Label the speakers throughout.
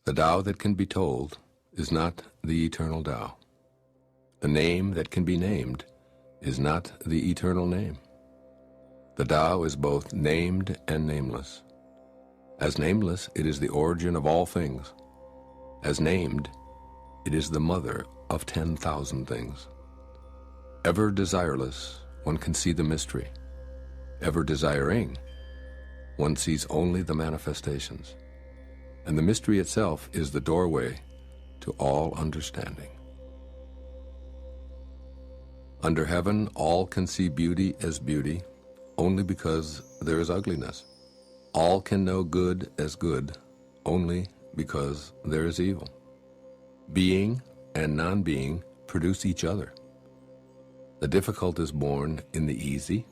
Speaker 1: The Tao that can be told is not the eternal Tao. The name that can be named is not the eternal name. The Tao is both named and nameless. As nameless, it is the origin of all things. As named, it is the mother of 10,000 things. Ever desireless, one can see the mystery. Ever desiring, one sees only the manifestations. And the mystery itself is the doorway to all understanding. Under heaven, all can see beauty as beauty only because there is ugliness. All can know good as good only because there is evil. Being and non-being produce each other. The difficult is born in the easy.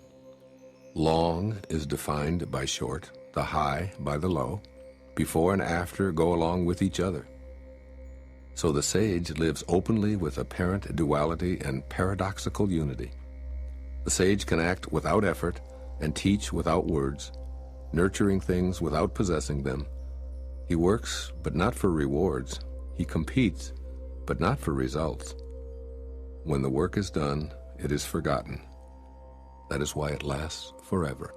Speaker 1: Long is defined by short, the high by the low. Before and after go along with each other. So the sage lives openly with apparent duality and paradoxical unity. The sage can act without effort and teach without words, nurturing things without possessing them. He works, but not for rewards. He competes, but not for results. When the work is done, it is forgotten. That is why it lasts forever.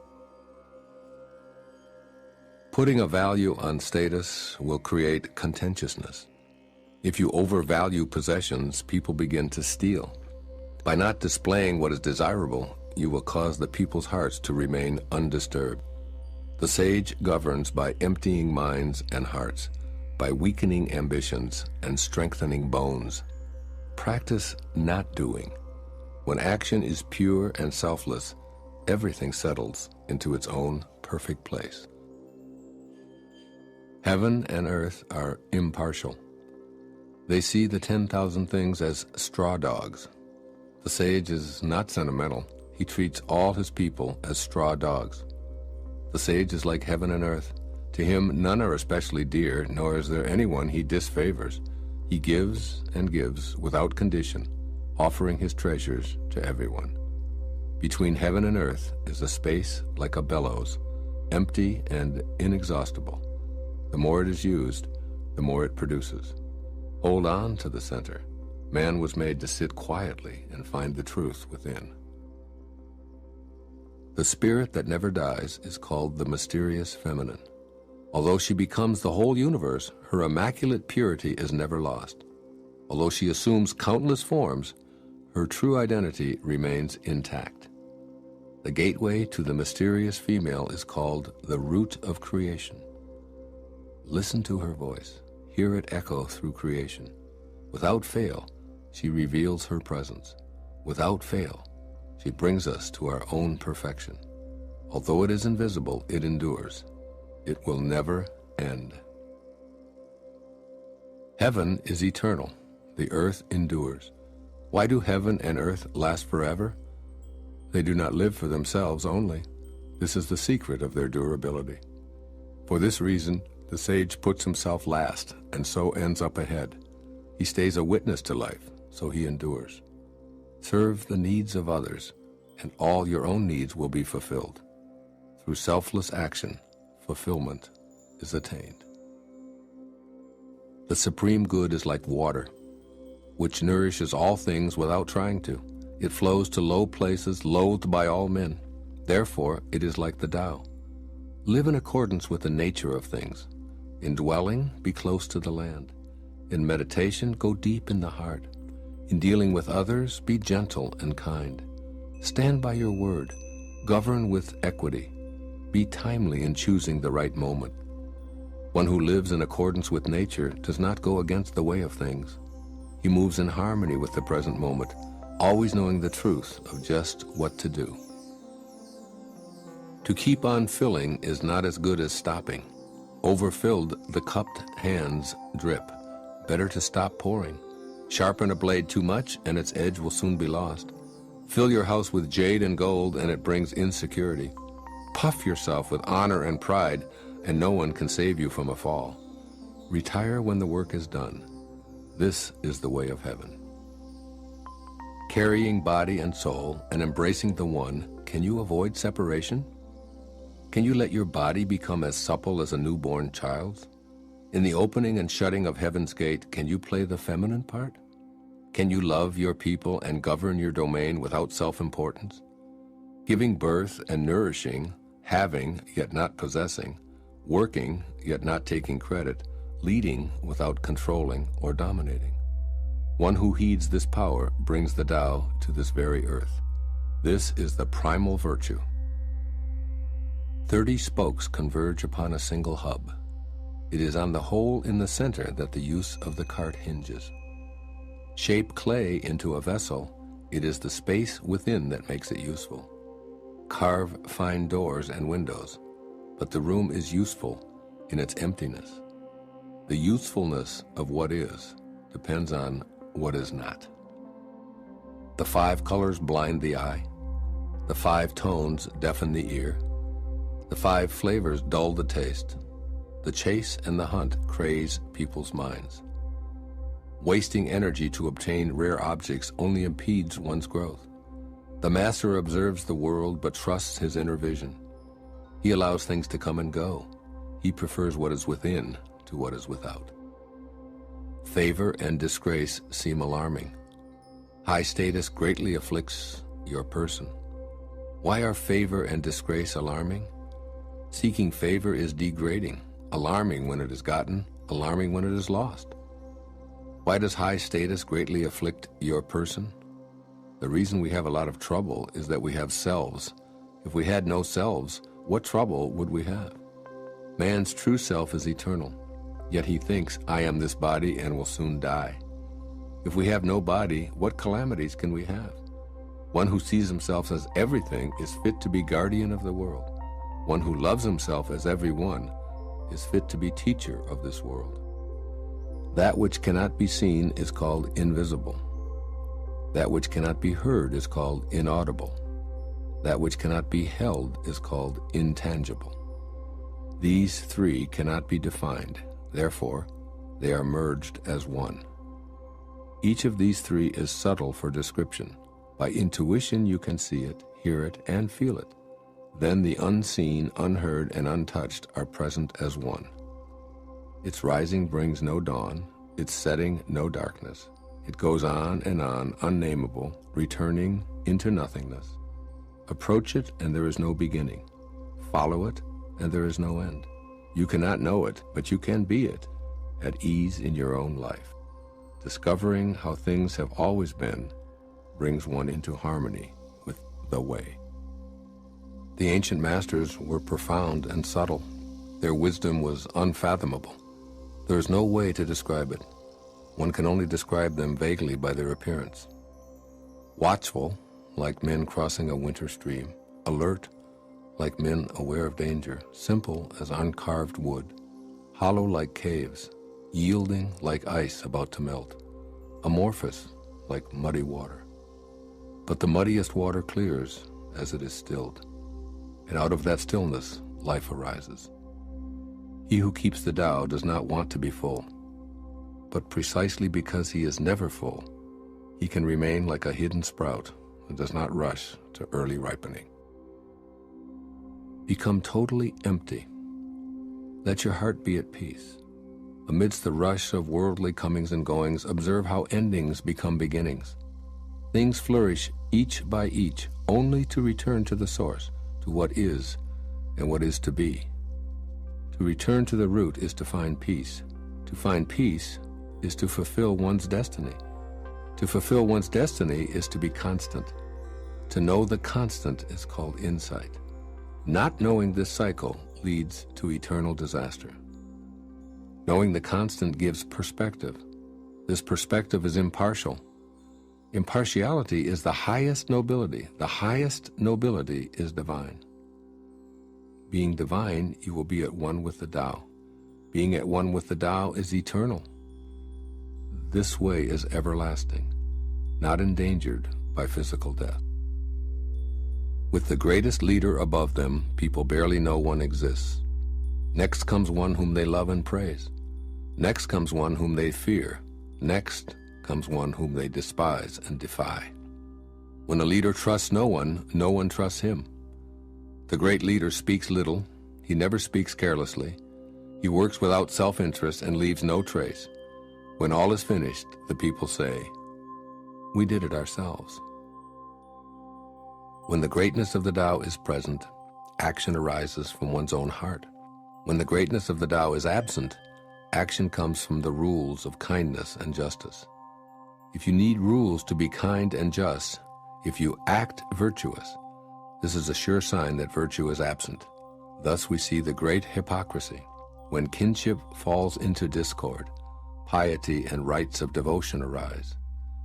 Speaker 1: Putting a value on status will create contentiousness. If you overvalue possessions, people begin to steal. By not displaying what is desirable, you will cause the people's hearts to remain undisturbed. The sage governs by emptying minds and hearts, by weakening ambitions and strengthening bones. Practice not doing. When action is pure and selfless, everything settles into its own perfect place. Heaven and earth are impartial. They see the 10,000 things as straw dogs. The sage is not sentimental. He treats all his people as straw dogs. The sage is like heaven and earth. To him, none are especially dear, nor is there anyone he disfavors. He gives and gives without condition, offering his treasures to everyone. Between heaven and earth is a space like a bellows, empty and inexhaustible. The more it is used, the more it produces. Hold on to the center. Man was made to sit quietly and find the truth within. The spirit that never dies is called the mysterious feminine. Although she becomes the whole universe, her immaculate purity is never lost. Although she assumes countless forms, her true identity remains intact. The gateway to the mysterious female is called the root of creation. Listen to her voice. Hear it echo through creation. Without fail, she reveals her presence. Without fail, she brings us to our own perfection. Although it is invisible, it endures. It will never end. Heaven is eternal. The earth endures. Why do heaven and earth last forever? They do not live for themselves only. This is the secret of their durability. For this reason, the sage puts himself last and so ends up ahead. He stays a witness to life, so he endures. Serve the needs of others, and all your own needs will be fulfilled. Through selfless action, fulfillment is attained. The supreme good is like water, which nourishes all things without trying to. It flows to low places loathed by all men. Therefore, it is like the Tao. Live in accordance with the nature of things. In dwelling, be close to the land. In meditation, go deep in the heart. In dealing with others, be gentle and kind. Stand by your word. Govern with equity. Be timely in choosing the right moment. One who lives in accordance with nature does not go against the way of things. He moves in harmony with the present moment, always knowing the truth of just what to do. To keep on filling is not as good as stopping. Overfilled, the cupped hands drip. Better to stop pouring. Sharpen a blade too much, and its edge will soon be lost. Fill your house with jade and gold, and it brings insecurity. Puff yourself with honor and pride, and no one can save you from a fall. Retire when the work is done. This is the way of heaven. Carrying body and soul and embracing the one, can you avoid separation? Can you let your body become as supple as a newborn child's? In the opening and shutting of heaven's gate, can you play the feminine part? Can you love your people and govern your domain without self-importance? Giving birth and nourishing, having yet not possessing, working yet not taking credit, leading without controlling or dominating. One who heeds this power brings the Tao to this very earth. This is the primal virtue. 30 spokes converge upon a single hub. It is on the hole in the center that the use of the cart hinges. Shape clay into a vessel, it is the space within that makes it useful. Carve fine doors and windows, but the room is useful in its emptiness. The usefulness of what is depends on what is not. The 5 colors blind the eye. The 5 tones deafen the ear. The 5 flavors dull the taste. The chase and the hunt craze people's minds. Wasting energy to obtain rare objects only impedes one's growth. The master observes the world but trusts his inner vision. He allows things to come and go. He prefers what is within to what is without. Favor and disgrace seem alarming. High status greatly afflicts your person. Why are favor and disgrace alarming? Seeking favor is degrading, alarming when it is gotten, alarming when it is lost. Why does high status greatly afflict your person? The reason we have a lot of trouble is that we have selves. If we had no selves, what trouble would we have? Man's true self is eternal, yet he thinks, I am this body and will soon die. If we have no body, what calamities can we have? One who sees himself as everything is fit to be guardian of the world. One who loves himself as everyone is fit to be teacher of this world. That which cannot be seen is called invisible. That which cannot be heard is called inaudible. That which cannot be held is called intangible. These 3 cannot be defined, therefore, they are merged as one. Each of these 3 is subtle for description. By intuition you can see it, hear it, and feel it. Then the unseen, unheard, and untouched are present as one. Its rising brings no dawn, its setting no darkness. It goes on, unnameable, returning into nothingness. Approach it, and there is no beginning. Follow it, and there is no end. You cannot know it, but you can be it, at ease in your own life. Discovering how things have always been brings one into harmony with the way. The ancient masters were profound and subtle. Their wisdom was unfathomable. There is no way to describe it. One can only describe them vaguely by their appearance. Watchful, like men crossing a winter stream. Alert, like men aware of danger. Simple as uncarved wood. Hollow like caves. Yielding like ice about to melt. Amorphous like muddy water. But the muddiest water clears as it is stilled. And out of that stillness, life arises. He who keeps the Tao does not want to be full, but precisely because he is never full, he can remain like a hidden sprout and does not rush to early ripening. Become totally empty. Let your heart be at peace. Amidst the rush of worldly comings and goings, observe how endings become beginnings. Things flourish each by each, only to return to the source, to what is and what is to be. To return to the root is to find peace. To find peace is to fulfill one's destiny. To fulfill one's destiny is to be constant. To know the constant is called insight. Not knowing this cycle leads to eternal disaster. Knowing the constant gives perspective. This perspective is impartial. Impartiality is the highest nobility. The highest nobility is divine. Being divine, you will be at one with the Tao. Being at one with the Tao is eternal. This way is everlasting, not endangered by physical death. With the greatest leader above them, people barely know one exists. Next comes one whom they love and praise. Next comes one whom they fear. Next comes one whom they despise and defy. When a leader trusts no one trusts him. The great leader speaks little, he never speaks carelessly, He works without self-interest and leaves no trace. When all is finished, the people say, "We did it ourselves." When the greatness of the Tao is present, action arises from one's own heart. When the greatness of the Tao is absent, action comes from the rules of kindness and justice. If you need rules to be kind and just, if you act virtuous, this is a sure sign that virtue is absent. Thus we see the great hypocrisy. When kinship falls into discord, piety and rites of devotion arise.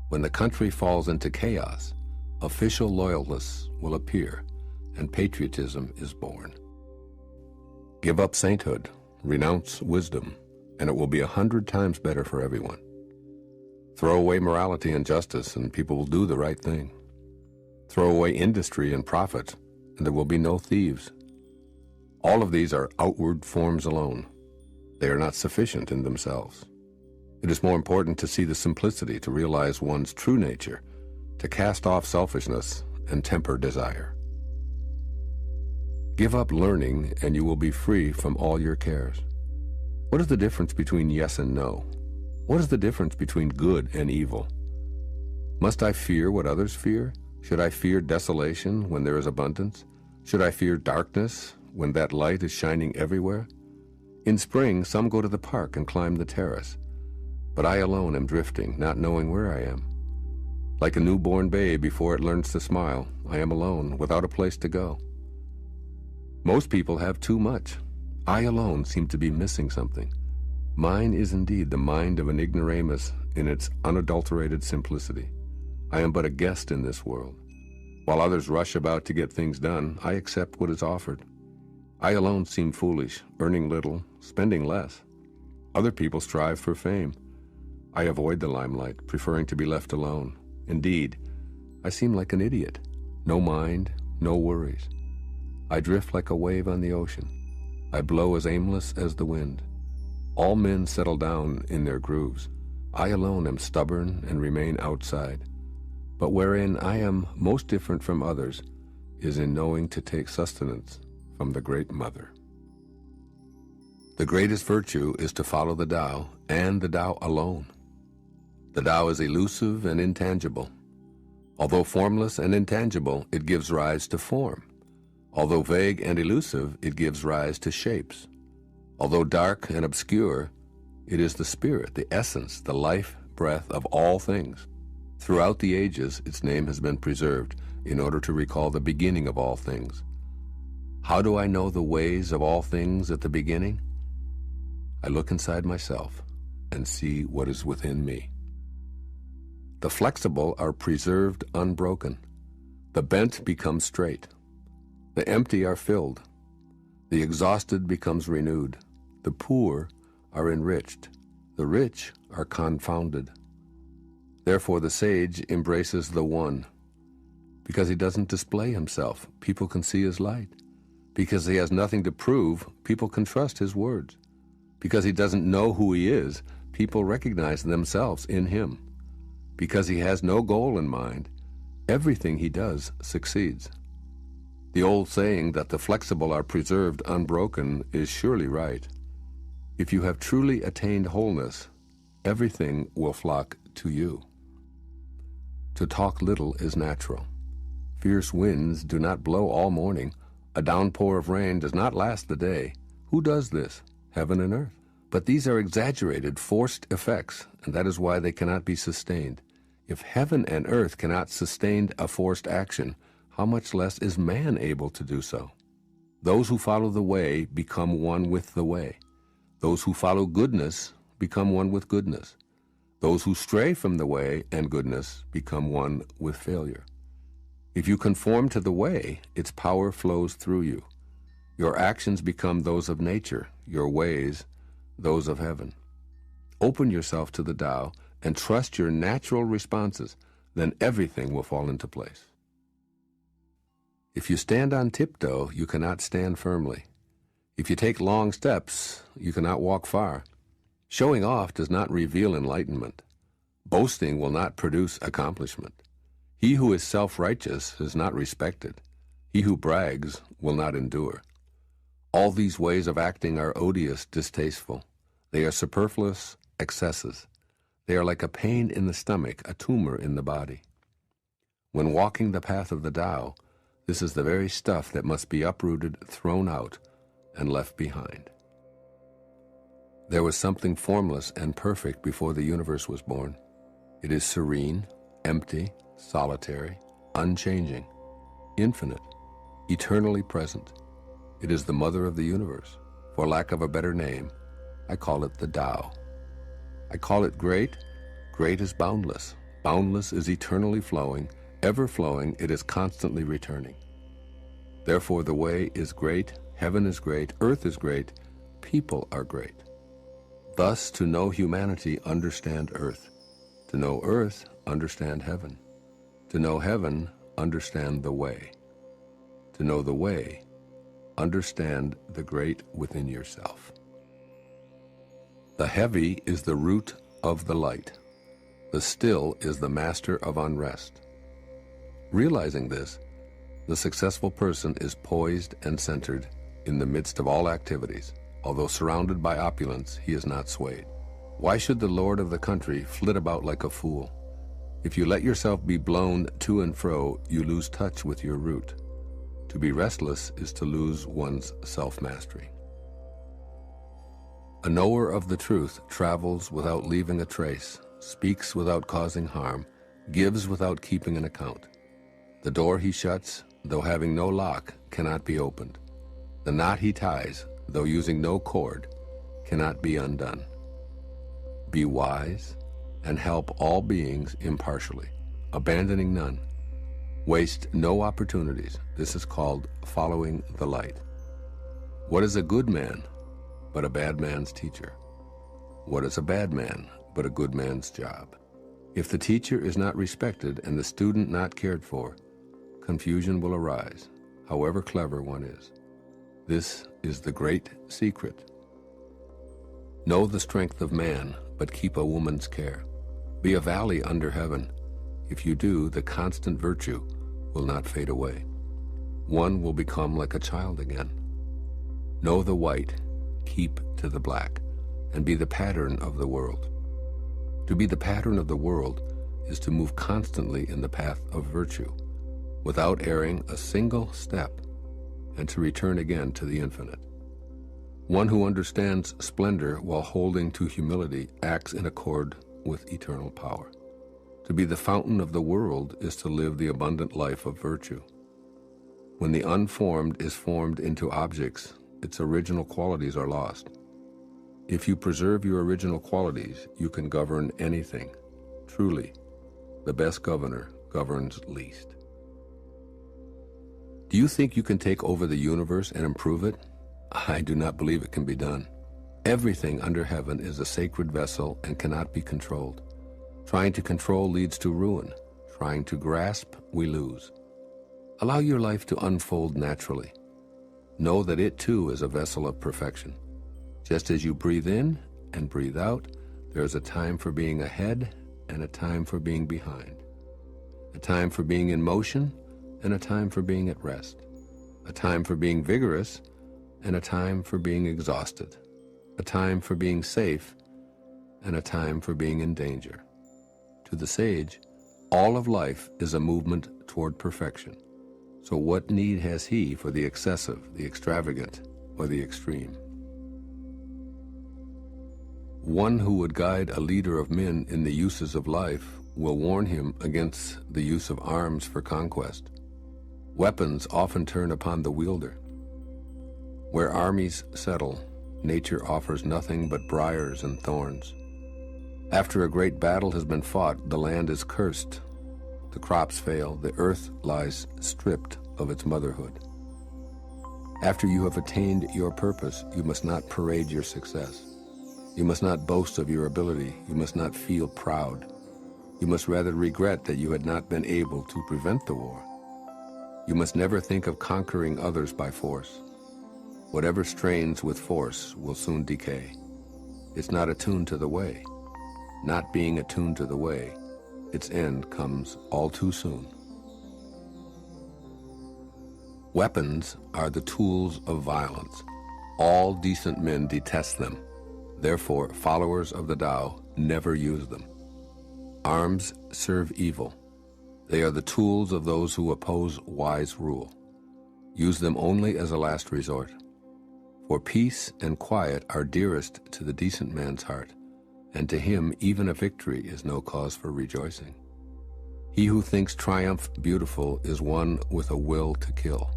Speaker 1: When the country falls into chaos, official loyalists will appear, and patriotism is born. Give up sainthood, renounce wisdom, and it will be 100 times better for everyone. Throw away morality and justice, and people will do the right thing. Throw away industry and profit, and there will be no thieves. All of these are outward forms alone. They are not sufficient in themselves. It is more important to see the simplicity, to realize one's true nature, to cast off selfishness and temper desire. Give up learning, and you will be free from all your cares. What is the difference between yes and no? What is the difference between good and evil? Must I fear what others fear? Should I fear desolation when there is abundance? Should I fear darkness when that light is shining everywhere? In spring, some go to the park and climb the terrace, but I alone am drifting, not knowing where I am. Like a newborn babe before it learns to smile, I am alone, without a place to go. Most people have too much. I alone seem to be missing something. Mine is indeed the mind of an ignoramus in its unadulterated simplicity. I am but a guest in this world. While others rush about to get things done, I accept what is offered. I alone seem foolish, earning little, spending less. Other people strive for fame. I avoid the limelight, preferring to be left alone. Indeed, I seem like an idiot. No mind, no worries. I drift like a wave on the ocean. I blow as aimless as the wind. All men settle down in their grooves. I alone am stubborn and remain outside. But wherein I am most different from others is in knowing to take sustenance from the Great Mother. The greatest virtue is to follow the Tao, and the Tao alone. The Tao is elusive and intangible. Although formless and intangible, it gives rise to form. Although vague and elusive, it gives rise to shapes. Although dark and obscure, it is the spirit, the essence, the life breath of all things. Throughout the ages, its name has been preserved in order to recall the beginning of all things. How do I know the ways of all things at the beginning? I look inside myself and see what is within me. The flexible are preserved unbroken. The bent become straight. The empty are filled. The exhausted becomes renewed. The poor are enriched. The rich are confounded. Therefore the sage embraces the one. Because he doesn't display himself, people can see his light. Because he has nothing to prove, people can trust his words. Because he doesn't know who he is, people recognize themselves in him. Because he has no goal in mind, everything he does succeeds. The old saying that the flexible are preserved unbroken is surely right. If you have truly attained wholeness, everything will flock to you. To talk little is natural. Fierce winds do not blow all morning. A downpour of rain does not last the day. Who does this? Heaven and earth. But these are exaggerated, forced effects, and that is why they cannot be sustained. If heaven and earth cannot sustain a forced action, how much less is man able to do so? Those who follow the way become one with the way. Those who follow goodness become one with goodness. Those who stray from the way and goodness become one with failure. If you conform to the way, its power flows through you. Your actions become those of nature, your ways those of heaven. Open yourself to the Tao and trust your natural responses, then everything will fall into place. If you stand on tiptoe, you cannot stand firmly. If you take long steps, you cannot walk far. Showing off does not reveal enlightenment. Boasting will not produce accomplishment. He who is self-righteous is not respected. He who brags will not endure. All these ways of acting are odious, distasteful. They are superfluous excesses. They are like a pain in the stomach, a tumor in the body. When walking the path of the Tao, this is the very stuff that must be uprooted, thrown out, and left behind. There was something formless and perfect before the universe was born. It is serene, empty, solitary, unchanging, infinite, eternally present. It is the mother of the universe. For lack of a better name, I call it the Tao. I call it great. Great is boundless. Boundless is eternally flowing. Ever flowing, it is constantly returning. Therefore the way is great, heaven is great, earth is great, people are great. Thus, to know humanity, understand earth. To know earth, understand heaven. To know heaven, understand the way. To know the way, understand the great within yourself. The heavy is the root of the light. The still is the master of unrest. Realizing this, the successful person is poised and centered in the midst of all activities. Although surrounded by opulence, he is not swayed. Why should the lord of the country flit about like a fool? If you let yourself be blown to and fro, you lose touch with your root. To be restless is to lose one's self-mastery. A knower of the truth travels without leaving a trace, speaks without causing harm, gives without keeping an account. The door he shuts, though having no lock, cannot be opened. The knot he ties, though using no cord, cannot be undone. Be wise and help all beings impartially, abandoning none. Waste no opportunities. This is called following the light. What is a good man but a bad man's teacher? What is a bad man but a good man's job? If the teacher is not respected and the student not cared for, confusion will arise, however clever one is. This is the great secret. Know the strength of man, but keep a woman's care. Be a valley under heaven. If you do, the constant virtue will not fade away. One will become like a child again. Know the white, keep to the black, and be the pattern of the world. To be the pattern of the world is to move constantly in the path of virtue, without erring a single step, and to return again to the infinite. One who understands splendor while holding to humility acts in accord with eternal power. To be the fountain of the world is to live the abundant life of virtue. When the unformed is formed into objects, its original qualities are lost. If you preserve your original qualities, you can govern anything. Truly, the best governor governs least. Do you think you can take over the universe and improve it? I do not believe it can be done. Everything under heaven is a sacred vessel and cannot be controlled. Trying to control leads to ruin. Trying to grasp, we lose. Allow your life to unfold naturally. Know that it too is a vessel of perfection. Just as you breathe in and breathe out, there is a time for being ahead and a time for being behind. A time for being in motion and a time for being at rest. A time for being vigorous and a time for being exhausted. A time for being safe and a time for being in danger. To the sage, all of life is a movement toward perfection. So what need has he for the excessive, the extravagant, or the extreme? One who would guide a leader of men in the uses of life will warn him against the use of arms for conquest. Weapons often turn upon the wielder. Where armies settle, nature offers nothing but briars and thorns. After a great battle has been fought, the land is cursed. The crops fail, the earth lies stripped of its motherhood. After you have attained your purpose, you must not parade your success. You must not boast of your ability. You must not feel proud. You must rather regret that you had not been able to prevent the war. You must never think of conquering others by force. Whatever strains with force will soon decay. It's not attuned to the way. Not being attuned to the way, its end comes all too soon. Weapons are the tools of violence. All decent men detest them. Therefore, followers of the Tao never use them. Arms serve evil. They are the tools of those who oppose wise rule. Use them only as a last resort. For peace and quiet are dearest to the decent man's heart, and to him even a victory is no cause for rejoicing. He who thinks triumph beautiful is one with a will to kill,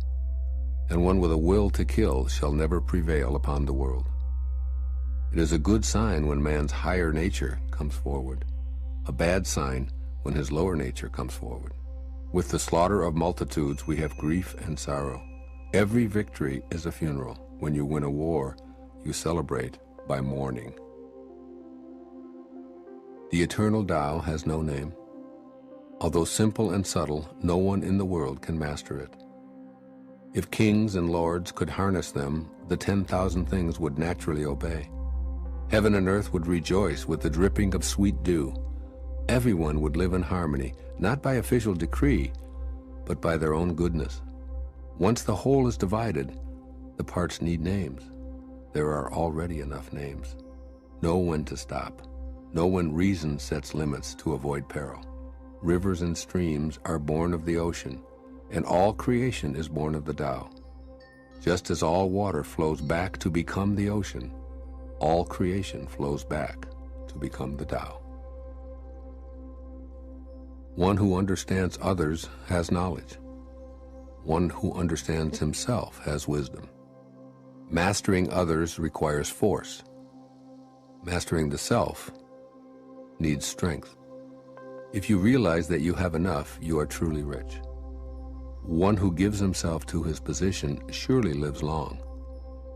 Speaker 1: and one with a will to kill shall never prevail upon the world. It is a good sign when man's higher nature comes forward, a bad sign when his lower nature comes forward. With the slaughter of multitudes we have grief and sorrow. Every victory is a funeral. When you win a war, you celebrate by mourning. The eternal Tao has no name. Although simple and subtle, no one in the world can master it. If kings and lords could harness them, the 10,000 things would naturally obey. Heaven and earth would rejoice with the dripping of sweet dew. Everyone would live in harmony, not by official decree, but by their own goodness. Once the whole is divided, the parts need names. There are already enough names. Know when to stop. Know when reason sets limits to avoid peril. Rivers and streams are born of the ocean, and all creation is born of the Tao. Just as all water flows back to become the ocean, all creation flows back to become the Tao. One who understands others has knowledge. One who understands himself has wisdom. Mastering others requires force. Mastering the self needs strength. If you realize that you have enough, you are truly rich. One who gives himself to his position surely lives long.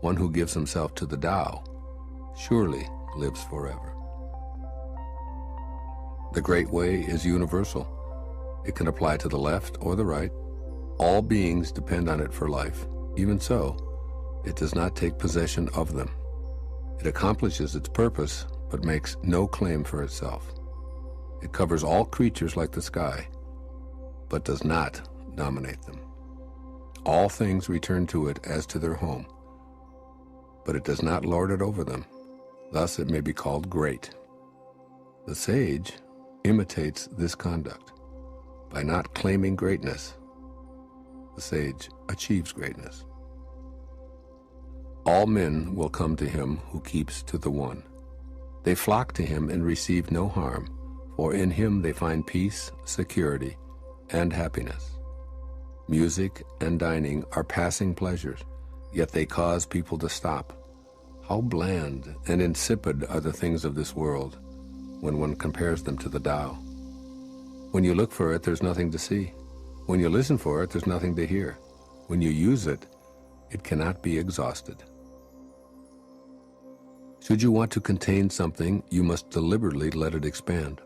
Speaker 1: One who gives himself to the Tao surely lives forever. The Great Way is universal. It can apply to the left or the right. All beings depend on it for life. Even so, it does not take possession of them. It accomplishes its purpose, but makes no claim for itself. It covers all creatures like the sky, but does not dominate them. All things return to it as to their home, but it does not lord it over them. Thus it may be called great. The sage imitates this conduct. By not claiming greatness, the sage achieves greatness. All men will come to him who keeps to the one. They flock to him and receive no harm, for in him they find peace, security, and happiness. Music and dining are passing pleasures, yet they cause people to stop. How bland and insipid are the things of this world when one compares them to the Tao. When you look for it, there's nothing to see. When you listen for it, there's nothing to hear. When you use it, it cannot be exhausted. Should you want to contain something, you must deliberately let it expand.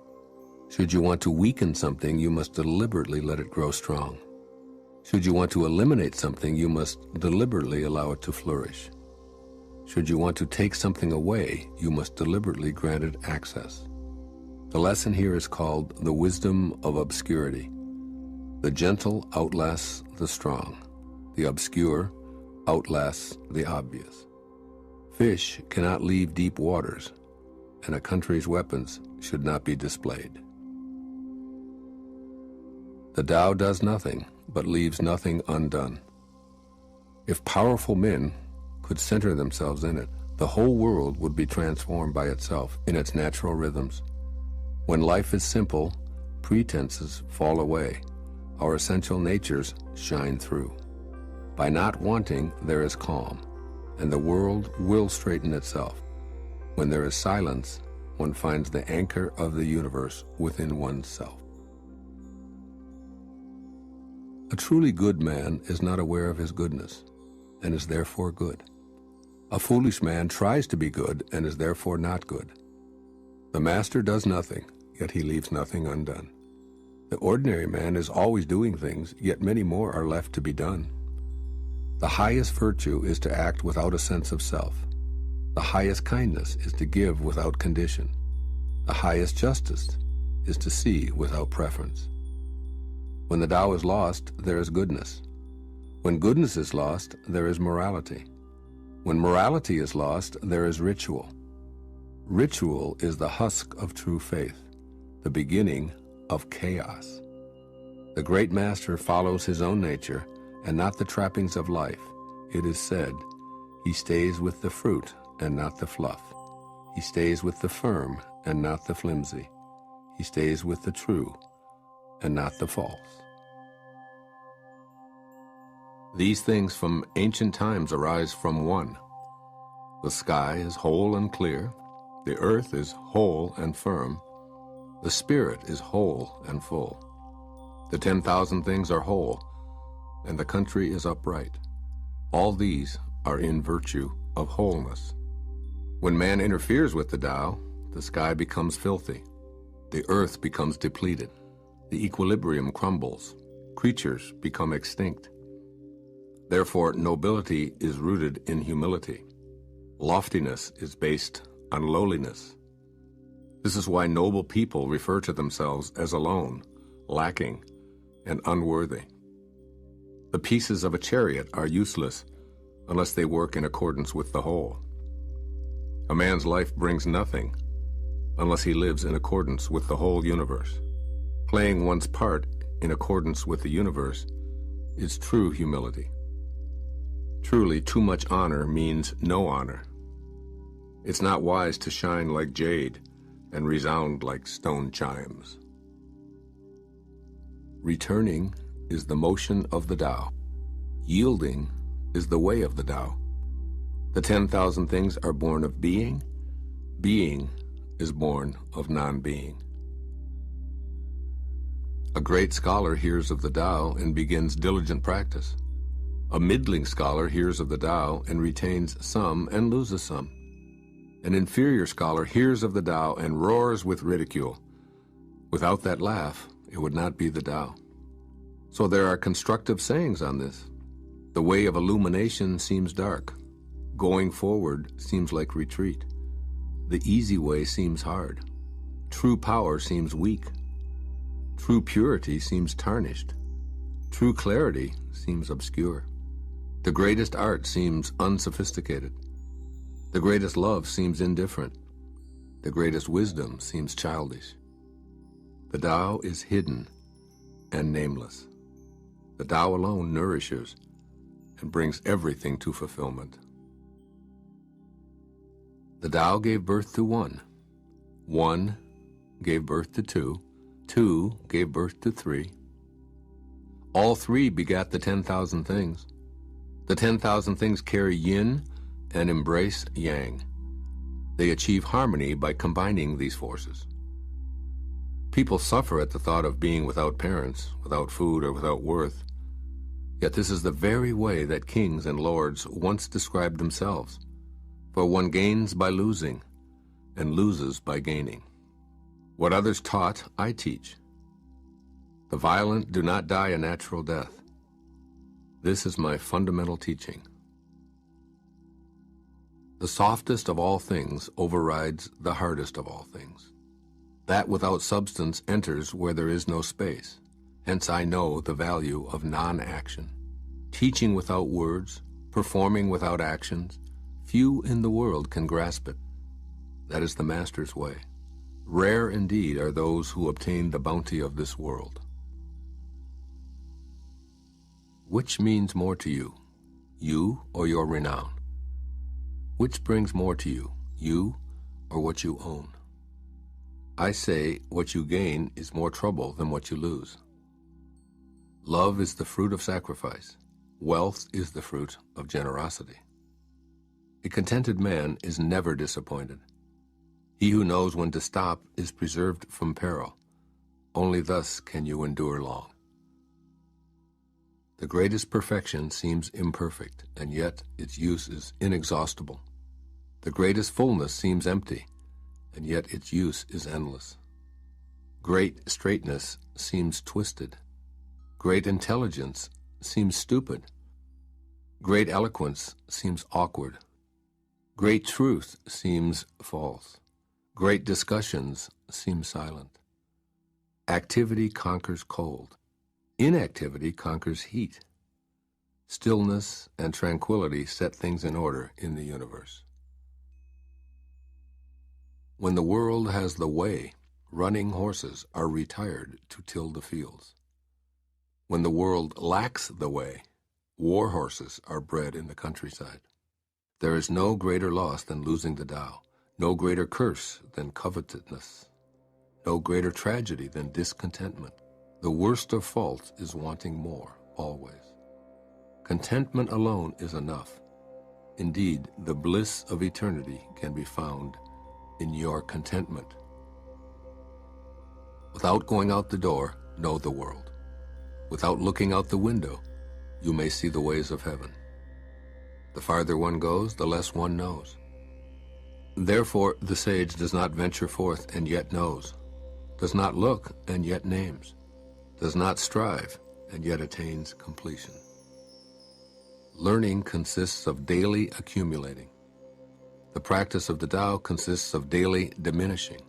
Speaker 1: Should you want to weaken something, you must deliberately let it grow strong. Should you want to eliminate something, you must deliberately allow it to flourish. Should you want to take something away, you must deliberately grant it access. The lesson here is called the wisdom of obscurity. The gentle outlasts the strong. The obscure outlasts the obvious. Fish cannot leave deep waters, and a country's weapons should not be displayed. The Tao does nothing, but leaves nothing undone. If powerful men could center themselves in it, the whole world would be transformed by itself in its natural rhythms. When life is simple, pretenses fall away. Our essential natures shine through. By not wanting, there is calm, and the world will straighten itself. When there is silence, one finds the anchor of the universe within oneself. A truly good man is not aware of his goodness, and is therefore good. A foolish man tries to be good, and is therefore not good. The master does nothing, yet he leaves nothing undone. The ordinary man is always doing things, yet many more are left to be done. The highest virtue is to act without a sense of self. The highest kindness is to give without condition. The highest justice is to see without preference. When the Tao is lost, there is goodness. When goodness is lost, there is morality. When morality is lost, there is ritual. Ritual is the husk of true faith, the beginning of chaos. The great master follows his own nature and not the trappings of life. It is said, he stays with the fruit and not the fluff. He stays with the firm and not the flimsy. He stays with the true and not the false. These things from ancient times arise from one. The sky is whole and clear. The earth is whole and firm. The spirit is whole and full. The 10,000 things are whole, and the country is upright. All these are in virtue of wholeness. When man interferes with the Tao, the sky becomes filthy. The earth becomes depleted. The equilibrium crumbles. Creatures become extinct. Therefore, nobility is rooted in humility. Loftiness is based on lowliness. This is why noble people refer to themselves as alone, lacking, and unworthy. The pieces of a chariot are useless unless they work in accordance with the whole. A man's life brings nothing unless he lives in accordance with the whole universe. Playing one's part in accordance with the universe is true humility. Truly, too much honor means no honor. It's not wise to shine like jade and resound like stone chimes. Returning is the motion of the Tao. Yielding is the way of the Tao. The 10,000 things are born of being. Being is born of non-being. A great scholar hears of the Tao and begins diligent practice. A middling scholar hears of the Tao and retains some and loses some. An inferior scholar hears of the Tao and roars with ridicule. Without that laugh, it would not be the Tao. So there are constructive sayings on this. The way of illumination seems dark. Going forward seems like retreat. The easy way seems hard. True power seems weak. True purity seems tarnished. True clarity seems obscure. The greatest art seems unsophisticated. The greatest love seems indifferent. The greatest wisdom seems childish. The Tao is hidden and nameless. The Tao alone nourishes and brings everything to fulfillment. The Tao gave birth to one. One gave birth to two. Two gave birth to three. All three begat the 10,000 things. The 10,000 things carry yin and embrace yang. They achieve harmony by combining these forces. People suffer at the thought of being without parents, without food, or without worth. Yet this is the very way that kings and lords once described themselves. For one gains by losing, and loses by gaining. What others taught, I teach. The violent do not die a natural death. This is my fundamental teaching. The softest of all things overrides the hardest of all things. That without substance enters where there is no space. Hence I know the value of non-action. Teaching without words, performing without actions, few in the world can grasp it. That is the Master's way. Rare indeed are those who obtain the bounty of this world. Which means more to you, you or your renown? Which brings more to you, you or what you own? I say what you gain is more trouble than what you lose. Love is the fruit of sacrifice. Wealth is the fruit of generosity. A contented man is never disappointed. He who knows when to stop is preserved from peril. Only thus can you endure long. The greatest perfection seems imperfect, and yet its use is inexhaustible. The greatest fullness seems empty, and yet its use is endless. Great straightness seems twisted. Great intelligence seems stupid. Great eloquence seems awkward. Great truth seems false. Great discussions seem silent. Activity conquers cold. Inactivity conquers heat. Stillness and tranquility set things in order in the universe. When the world has the way, running horses are retired to till the fields. When the world lacks the way, war horses are bred in the countryside. There is no greater loss than losing the Tao, no greater curse than covetousness, no greater tragedy than discontentment. The worst of faults is wanting more, always. Contentment alone is enough. Indeed, the bliss of eternity can be found in your contentment. Without going out the door, know the world. Without looking out the window, you may see the ways of heaven. The farther one goes, the less one knows. Therefore, the sage does not venture forth and yet knows, does not look and yet names, does not strive and yet attains completion. Learning consists of daily accumulating. The practice of the Tao consists of daily diminishing,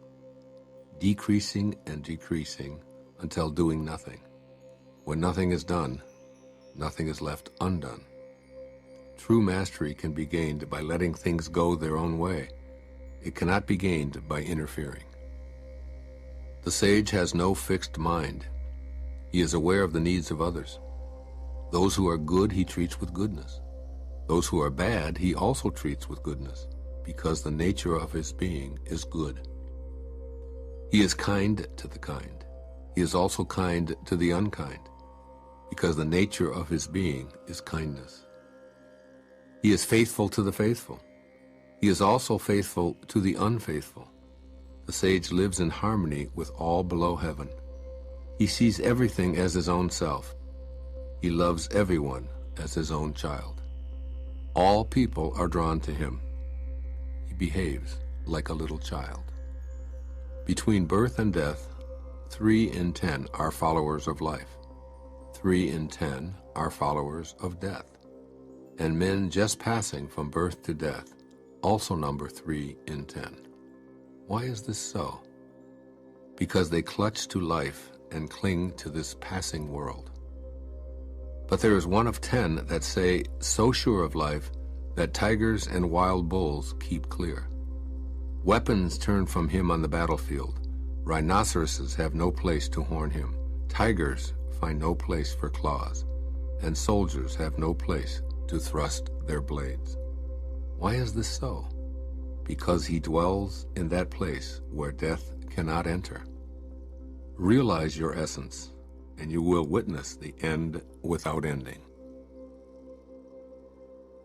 Speaker 1: decreasing and decreasing until doing nothing. When nothing is done, nothing is left undone. True mastery can be gained by letting things go their own way. It cannot be gained by interfering. The sage has no fixed mind. He is aware of the needs of others. Those who are good he treats with goodness. Those who are bad he also treats with goodness, because the nature of his being is good. He is kind to the kind. He is also kind to the unkind, because the nature of his being is kindness. He is faithful to the faithful. He is also faithful to the unfaithful. The sage lives in harmony with all below heaven. He sees everything as his own self. He loves everyone as his own child. All people are drawn to him. He behaves like a little child. Between birth and death, 3 in 10 are followers of life. 3 in 10 are followers of death. And men just passing from birth to death also number 3 in 10. Why is this so? Because they clutch to life and cling to this passing world. But there is 1 of 10 that say, so sure of life, that tigers and wild bulls keep clear. Weapons turn from him on the battlefield. Rhinoceroses have no place to horn him. Tigers find no place for claws. And soldiers have no place to thrust their blades. Why is this so? Because he dwells in that place where death cannot enter. Realize your essence, and you will witness the end without ending.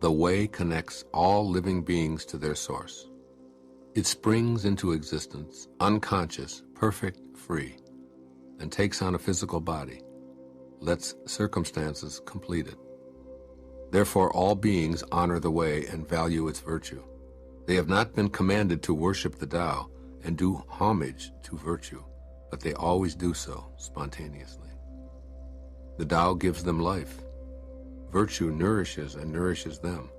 Speaker 1: The way connects all living beings to their source. It springs into existence, unconscious, perfect, free, and takes on a physical body, lets circumstances complete it. Therefore, all beings honor the way and value its virtue. They have not been commanded to worship the Tao and do homage to virtue, but they always do so spontaneously. The Tao gives them life. Virtue nourishes and nourishes them,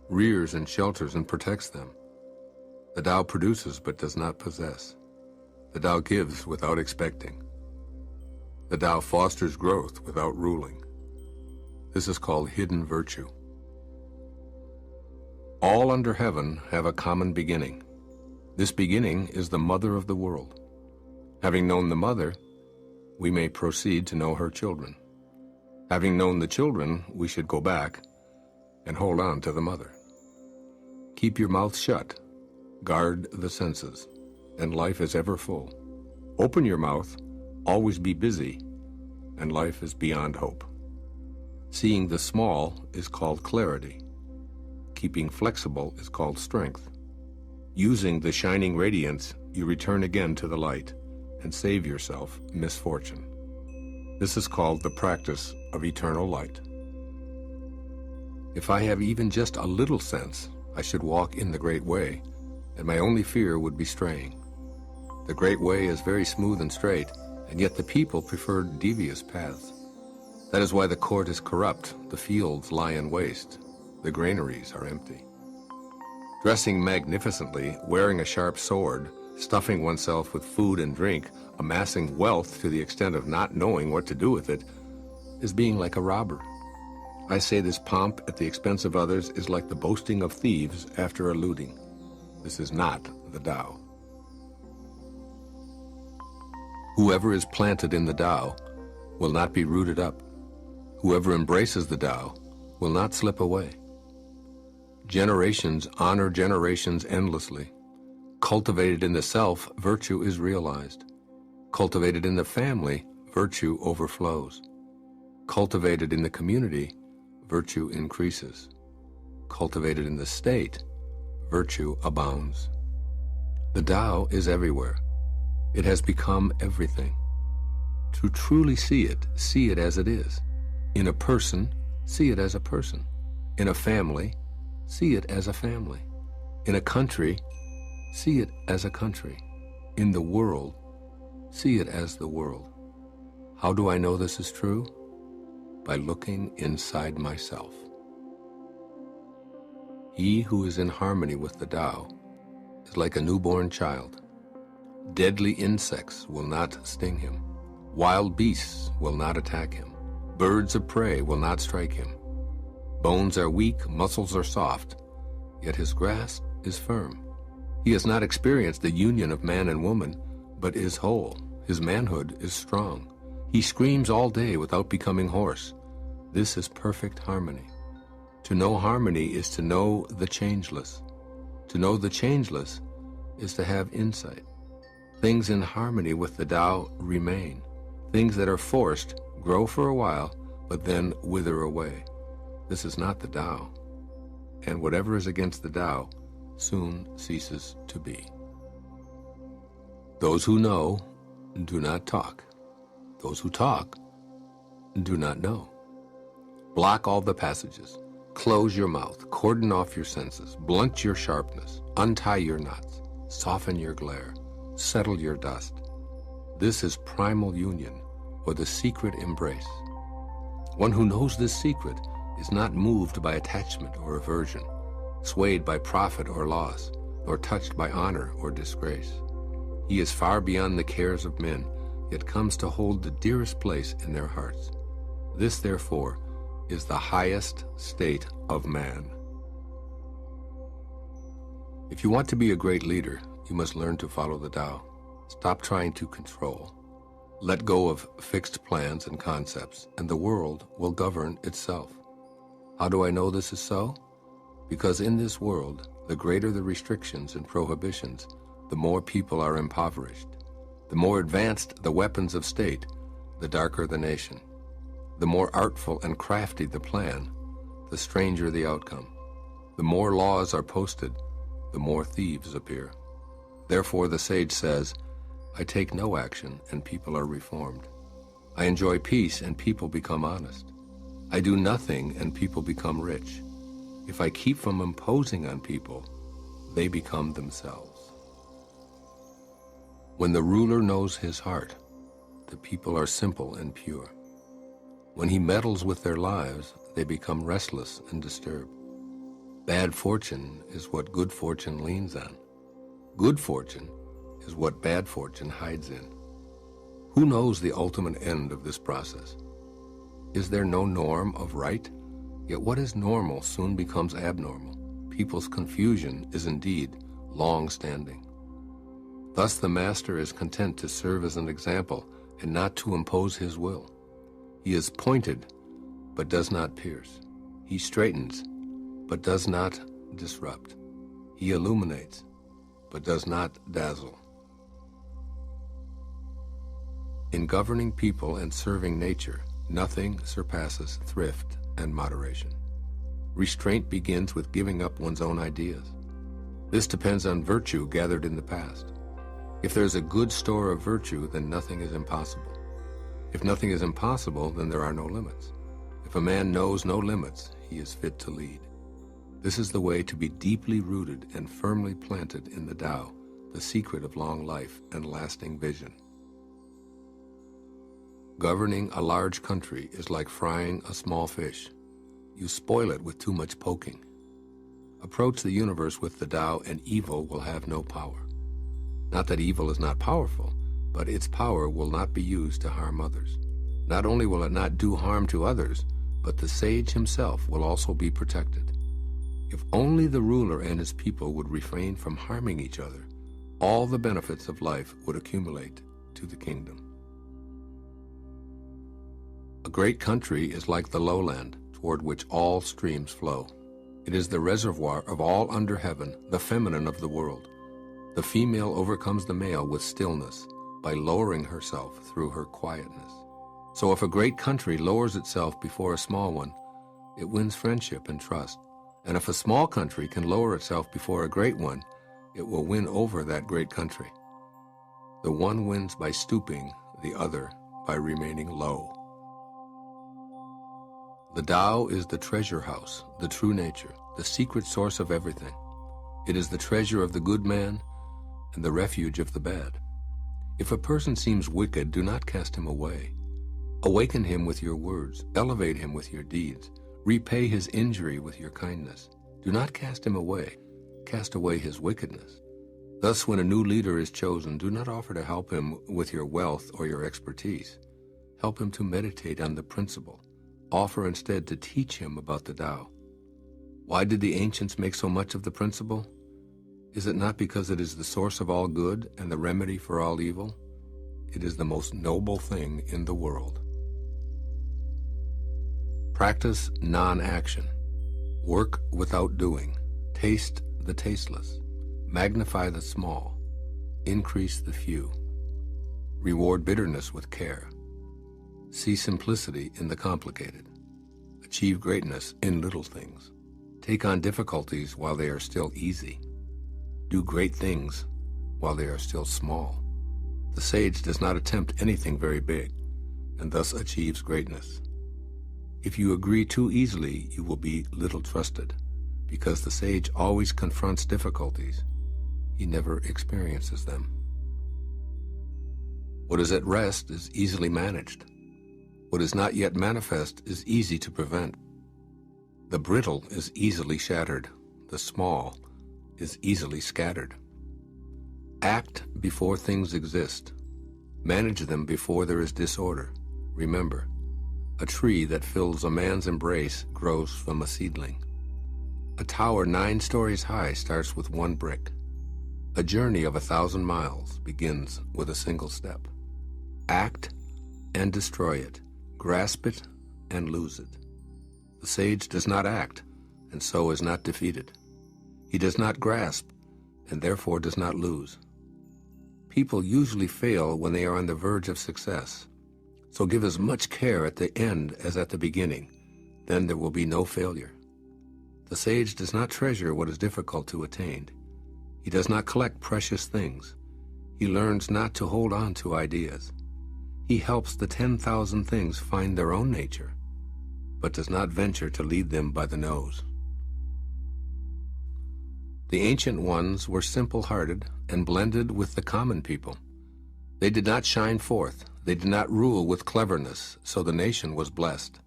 Speaker 1: rears and shelters and protects them. The Tao produces but does not possess. The Tao gives without expecting. The Tao fosters growth without ruling. This is called hidden virtue. All under heaven have a common beginning. This beginning is the mother of the world. Having known the mother, we may proceed to know her children. Having known the children, we should go back and hold on to the mother. Keep your mouth shut, guard the senses, and life is ever full. Open your mouth, always be busy, and life is beyond hope. Seeing the small is called clarity. Keeping flexible is called strength. Using the shining radiance, you return again to the light and save yourself misfortune. This is called the practice of eternal light. If I have even just a little sense, I should walk in the great way, and my only fear would be straying. The great way is very smooth and straight, and yet the people prefer devious paths. That is why the court is corrupt, the fields lie in waste, the granaries are empty. Dressing magnificently, wearing a sharp sword, stuffing oneself with food and drink, amassing wealth to the extent of not knowing what to do with it, is being like a robber. I say this pomp at the expense of others is like the boasting of thieves after a looting. This is not the Tao. Whoever is planted in the Tao will not be rooted up. Whoever embraces the Tao will not slip away. Generations honor generations endlessly. Cultivated in the self, virtue is realized. Cultivated in the family, virtue overflows. Cultivated in the community, virtue increases. Cultivated in the state, virtue abounds. The Tao is everywhere. It has become everything. To truly see it as it is. In a person, see it as a person. In a family, see it as a family. In a country, see it as a country. In the world, see it as the world. How do I know this is true? By looking inside myself. He who is in harmony with the Tao is like a newborn child. Deadly insects will not sting him. Wild beasts will not attack him. Birds of prey will not strike him. Bones are weak, muscles are soft, yet his grasp is firm. He has not experienced the union of man and woman, but is whole. His manhood is strong. He screams all day without becoming hoarse. This is perfect harmony. To know harmony is to know the changeless. To know the changeless is to have insight. Things in harmony with the Tao remain. Things that are forced grow for a while, but then wither away. This is not the Tao. And whatever is against the Tao soon ceases to be. Those who know do not talk. Those who talk do not know. Block all the passages. Close your mouth. Cordon off your senses. Blunt your sharpness. Untie your knots. Soften your glare. Settle your dust. This is primal union, or the secret embrace. One who knows this secret is not moved by attachment or aversion, swayed by profit or loss, nor touched by honor or disgrace. He is far beyond the cares of men, yet comes to hold the dearest place in their hearts. This, therefore, is the highest state of man. If you want to be a great leader, you must learn to follow the Tao. Stop trying to control. Let go of fixed plans and concepts, and the world will govern itself. How do I know this is so? Because in this world, the greater the restrictions and prohibitions, the more people are impoverished. The more advanced the weapons of state, the darker the nation. The more artful and crafty the plan, the stranger the outcome. The more laws are posted, the more thieves appear. Therefore the sage says, I take no action and people are reformed. I enjoy peace and people become honest. I do nothing and people become rich. If I keep from imposing on people, they become themselves. When the ruler knows his heart, the people are simple and pure. When he meddles with their lives, they become restless and disturbed. Bad fortune is what good fortune leans on. Good fortune is what bad fortune hides in. Who knows the ultimate end of this process? Is there no norm of right? Yet what is normal soon becomes abnormal. People's confusion is indeed long-standing. Thus the master is content to serve as an example and not to impose his will. He is pointed, but does not pierce. He straightens, but does not disrupt. He illuminates, but does not dazzle. In governing people and serving nature, nothing surpasses thrift and moderation. Restraint begins with giving up one's own ideas. This depends on virtue gathered in the past. If there is a good store of virtue, then nothing is impossible. If nothing is impossible, then there are no limits. If a man knows no limits, he is fit to lead. This is the way to be deeply rooted and firmly planted in the Tao, the secret of long life and lasting vision. Governing a large country is like frying a small fish. You spoil it with too much poking. Approach the universe with the Tao and evil will have no power. Not that evil is not powerful, but its power will not be used to harm others. Not only will it not do harm to others, but the sage himself will also be protected. If only the ruler and his people would refrain from harming each other, all the benefits of life would accumulate to the kingdom. A great country is like the lowland toward which all streams flow. It is the reservoir of all under heaven, the feminine of the world. The female overcomes the male with stillness by lowering herself through her quietness. So if a great country lowers itself before a small one, it wins friendship and trust. And if a small country can lower itself before a great one, it will win over that great country. The one wins by stooping, the other by remaining low. The Tao is the treasure house, the true nature, the secret source of everything. It is the treasure of the good man and the refuge of the bad. If a person seems wicked, do not cast him away. Awaken him with your words, elevate him with your deeds, repay his injury with your kindness. Do not cast him away, cast away his wickedness. Thus, when a new leader is chosen, do not offer to help him with your wealth or your expertise. Help him to meditate on the principle. Offer instead to teach him about the Tao. Why did the ancients make so much of the principle? Is it not because it is the source of all good and the remedy for all evil? It is the most noble thing in the world. Practice non-action. Work without doing. Taste the tasteless. Magnify the small. Increase the few. Reward bitterness with care. See simplicity in the complicated. Achieve greatness in little things. Take on difficulties while they are still easy. Do great things while they are still small. The sage does not attempt anything very big, and thus achieves greatness. If you agree too easily, you will be little trusted, because the sage always confronts difficulties. He never experiences them. What is at rest is easily managed. What is not yet manifest is easy to prevent. The brittle is easily shattered. The small is easily scattered. Act before things exist. Manage them before there is disorder. Remember, a tree that fills a man's embrace grows from a seedling. A tower 9 stories high starts with 1 brick. A journey of 1,000 miles begins with a single step. Act and destroy it. Grasp it and lose it. The sage does not act, and so is not defeated. He does not grasp, and therefore does not lose. People usually fail when they are on the verge of success, so give as much care at the end as at the beginning. Then there will be no failure. The sage does not treasure what is difficult to attain. He does not collect precious things. He learns not to hold on to ideas. He helps the 10,000 things find their own nature, but does not venture to lead them by the nose. The ancient ones were simple-hearted and blended with the common people. They did not shine forth. They did not rule with cleverness, so the nation was blessed.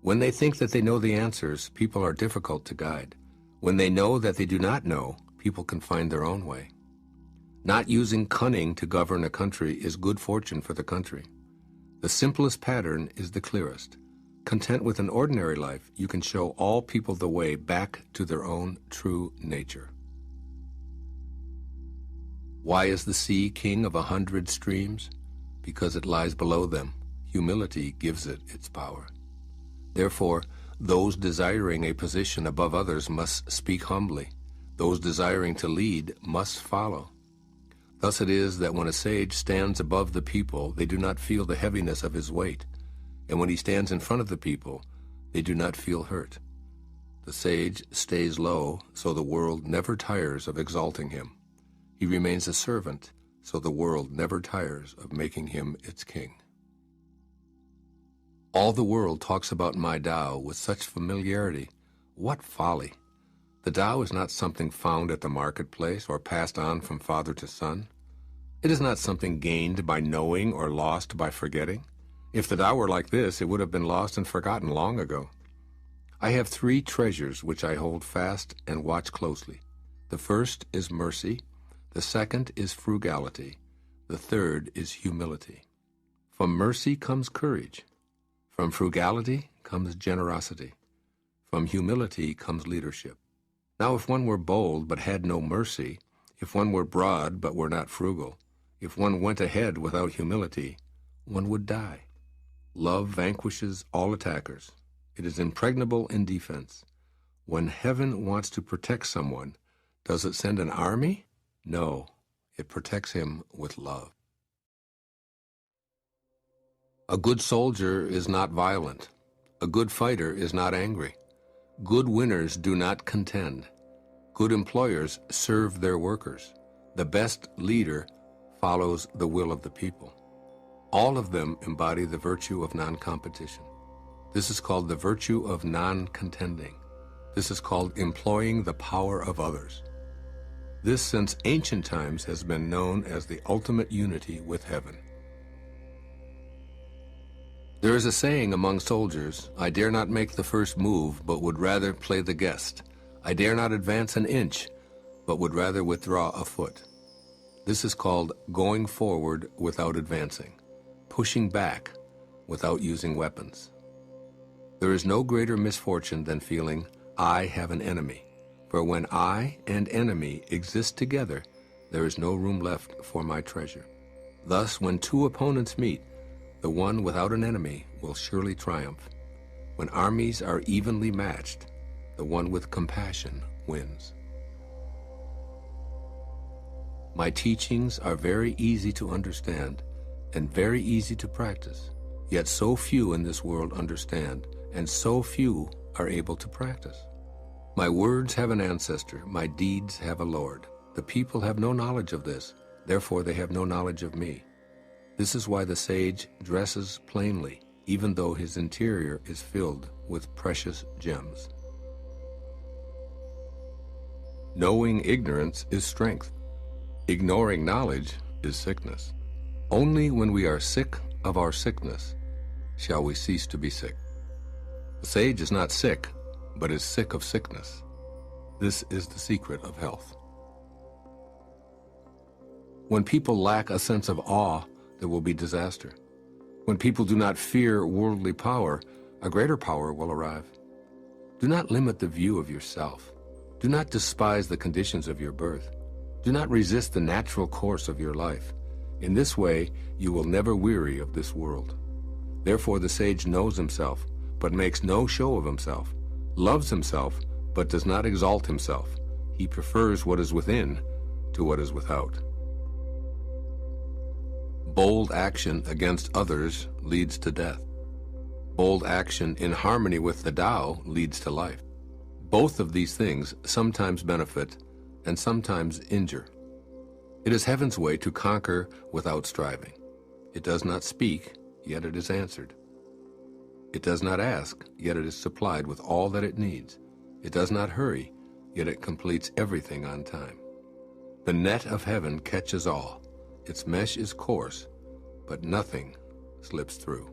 Speaker 1: When they think that they know the answers, people are difficult to guide. When they know that they do not know, people can find their own way. Not using cunning to govern a country is good fortune for the country. The simplest pattern is the clearest. Content with an ordinary life, you can show all people the way back to their own true nature. Why is the sea king of 100 streams? Because it lies below them. Humility gives it its power. Therefore, those desiring a position above others must speak humbly. Those desiring to lead must follow. Thus it is that when a sage stands above the people, they do not feel the heaviness of his weight. And when he stands in front of the people, they do not feel hurt. The sage stays low, so the world never tires of exalting him. He remains a servant, so the world never tires of making him its king. All the world talks about my Tao with such familiarity. What folly! The Tao is not something found at the marketplace or passed on from father to son. It is not something gained by knowing or lost by forgetting. If the Tao were like this, it would have been lost and forgotten long ago. I have 3 treasures which I hold fast and watch closely. The first is mercy, the second is frugality, the third is humility. From mercy comes courage. From frugality comes generosity. From humility comes leadership. Now if one were bold but had no mercy, if one were broad but were not frugal, if one went ahead without humility, one would die. Love vanquishes all attackers. It is impregnable in defense. When heaven wants to protect someone, does it send an army? No, it protects him with love. A good soldier is not violent. A good fighter is not angry. Good winners do not contend. Good employers serve their workers. The best leader follows the will of the people. All of them embody the virtue of non-competition. This is called the virtue of non-contending. This is called employing the power of others. This, since ancient times, has been known as the ultimate unity with heaven. There is a saying among soldiers, "I dare not make the first move, but would rather play the guest. I dare not advance an inch, but would rather withdraw a foot." This is called going forward without advancing, pushing back without using weapons. There is no greater misfortune than feeling, "I have an enemy." For when I and enemy exist together, there is no room left for my treasure. Thus, when two opponents meet, the one without an enemy will surely triumph. When armies are evenly matched, the one with compassion wins. My teachings are very easy to understand and very easy to practice, yet so few in this world understand, and so few are able to practice. My words have an ancestor, my deeds have a Lord. The people have no knowledge of this, therefore they have no knowledge of me. This is why the sage dresses plainly, even though his interior is filled with precious gems. Knowing ignorance is strength. Ignoring knowledge is sickness. Only when we are sick of our sickness shall we cease to be sick. The sage is not sick, but is sick of sickness. This is the secret of health. When people lack a sense of awe, there will be disaster. When people do not fear worldly power, a greater power will arrive. Do not limit the view of yourself. Do not despise the conditions of your birth. Do not resist the natural course of your life. In this way, you will never weary of this world. Therefore, the sage knows himself, but makes no show of himself, loves himself, but does not exalt himself. He prefers what is within to what is without. Bold action against others leads to death. Bold action in harmony with the Tao leads to life. Both of these things sometimes benefit and sometimes injure. It is heaven's way to conquer without striving. It does not speak, yet it is answered. It does not ask, yet it is supplied with all that it needs. It does not hurry, yet it completes everything on time. The net of heaven catches all. Its mesh is coarse, but nothing slips through.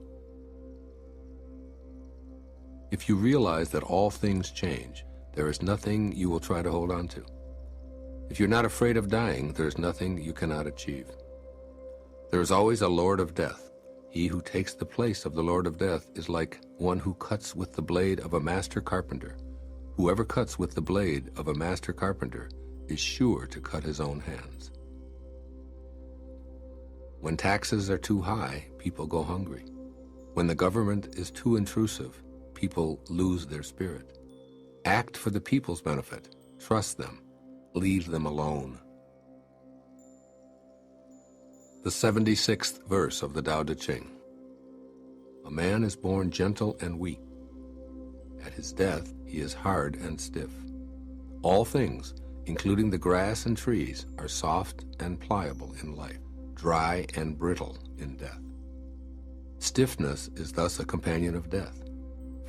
Speaker 1: If you realize that all things change, there is nothing you will try to hold on to. If you're not afraid of dying, there is nothing you cannot achieve. There is always a Lord of Death. He who takes the place of the Lord of Death is like one who cuts with the blade of a master carpenter. Whoever cuts with the blade of a master carpenter is sure to cut his own hands. When taxes are too high, people go hungry. When the government is too intrusive, people lose their spirit. Act for the people's benefit. Trust them. Leave them alone. The 76th verse of the Dao De Jing. A man is born gentle and weak. At his death, he is hard and stiff. All things, including the grass and trees, are soft and pliable in life, dry and brittle in death. Stiffness is thus a companion of death,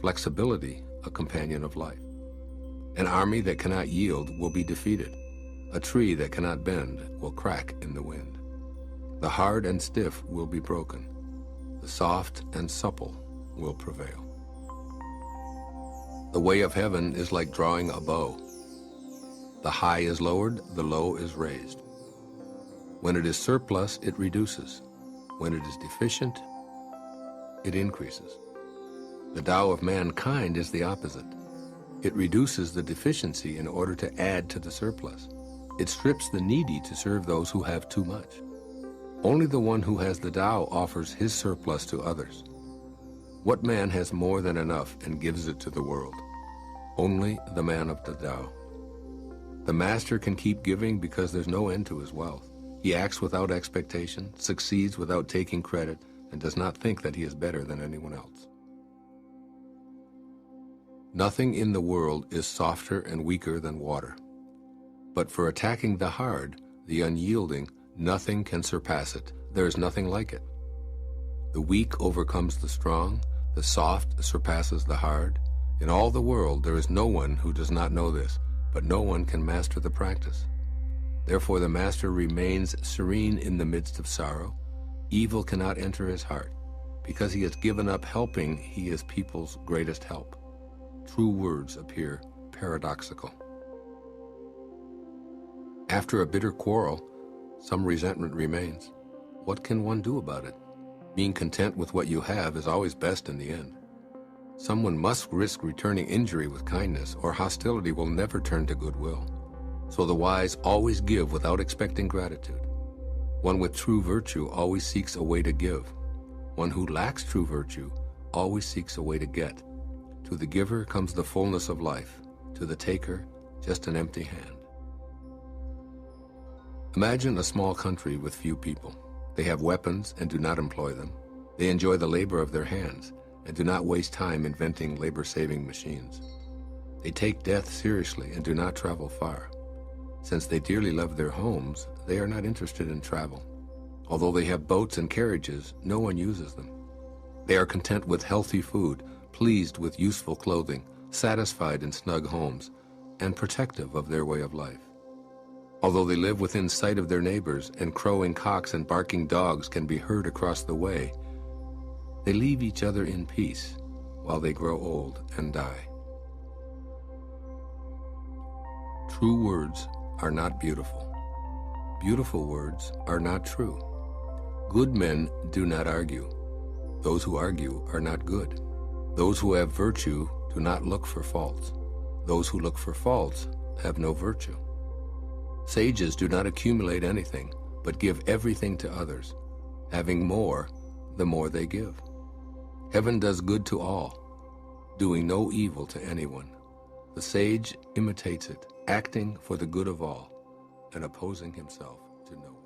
Speaker 1: flexibility a companion of life. An army that cannot yield will be defeated. A tree that cannot bend will crack in the wind. The hard and stiff will be broken. The soft and supple will prevail. The way of heaven is like drawing a bow. The high is lowered, the low is raised. When it is surplus, it reduces. When it is deficient, it increases. The Tao of mankind is the opposite. It reduces the deficiency in order to add to the surplus. It strips the needy to serve those who have too much. Only the one who has the Tao offers his surplus to others. What man has more than enough and gives it to the world? Only the man of the Tao. The master can keep giving because there's no end to his wealth. He acts without expectation, succeeds without taking credit, and does not think that he is better than anyone else. Nothing in the world is softer and weaker than water. But for attacking the hard, the unyielding, nothing can surpass it. There is nothing like it. The weak overcomes the strong, the soft surpasses the hard. In all the world there is no one who does not know this, but no one can master the practice. Therefore the master remains serene in the midst of sorrow. Evil cannot enter his heart. Because he has given up helping, he is people's greatest help. True words appear paradoxical. After a bitter quarrel, some resentment remains. What can one do about it? Being content with what you have is always best in the end. Someone must risk returning injury with kindness, or hostility will never turn to goodwill. So the wise always give without expecting gratitude. One with true virtue always seeks a way to give. One who lacks true virtue always seeks a way to get. To the giver comes the fullness of life. To the taker, just an empty hand. Imagine a small country with few people. They have weapons and do not employ them. They enjoy the labor of their hands and do not waste time inventing labor-saving machines. They take death seriously and do not travel far. Since they dearly love their homes, they are not interested in travel. Although they have boats and carriages, no one uses them. They are content with healthy food, pleased with useful clothing, satisfied in snug homes, and protective of their way of life. Although they live within sight of their neighbors, and crowing cocks and barking dogs can be heard across the way, they leave each other in peace while they grow old and die. True words are not beautiful. Beautiful words are not true. Good men do not argue. Those who argue are not good. Those who have virtue do not look for faults. Those who look for faults have no virtue. Sages do not accumulate anything, but give everything to others. Having more, the more they give. Heaven does good to all, doing no evil to anyone. The sage imitates it, acting for the good of all, and opposing himself to no one.